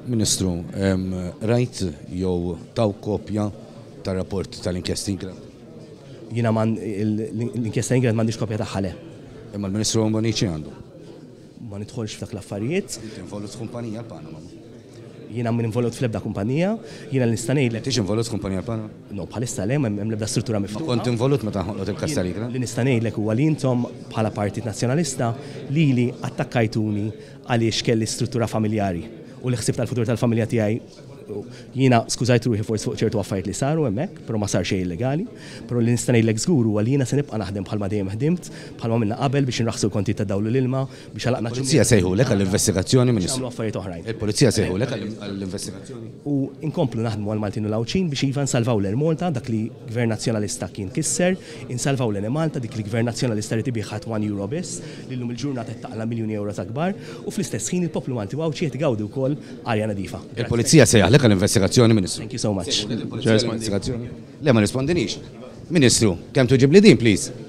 Ministru, rajt jew taw kopja tar-rapport tal-inkjesti Ingrad? Jiena l-inkjesta Ingrad m'għandix kopja tagħha le. Imma l-Ministru Bonici għandu. Ma nidħolx f'dak l-affarijiet. Inti involut f'kumpanija l-Panama. Jiena min involut fl-ebda kumpanija, jiena nista' ngħidlek. Tix involut f'kumpanija l-Panama? No, bħalissa le hemm l-ebda struttura miftuħa. Kont involut meta ħolqot il-Kassa Ingrad? Li nista' ngħidlek huwa li intom bħala Partit Nazzjonalista lili attakkajtuni għaliex kelli struttura familjari u li ħsib tal-futur tal-familja tiegħi. Jiena skużajt ruħi forsi fuq ċertu affarijiet li saru hemmhekk, però ma sar xejn illegali, però li nista' ngħidlek żgur huwa li jiena se nibqa' naħdem bħalma dejjem ħdimt, bħalma minna qabel biex inraħsu l-konti ta' dawl l-ilma biex għalaqna Il-Pulizija sejħulek għall-investigazzjoni Ministru. nagħmlu affarijiet oħrajn. Il-Pulizija sejħulek għall-investigazzjoni. U inkomplu naħdmu għal Maltin u Lawċin biex iva nsalvaw l-Malta dak li Gvern Nazzjonalista kien kisser, insalvaw l-Malta dik li Gvern Nazzjonalista li tibiħat 1 euro biss, li llum il-ġurnata taqla miljuni euro akbar, u fl-istess ħin il-poplu Malti Wawċi qed igawdu wkoll arja nadifa. Il-Pulizija sejħulek għall-investigazzjoni Ministru. Thank you so much. Le ma rispondinix. Ministru, kemm tuġib li din, please?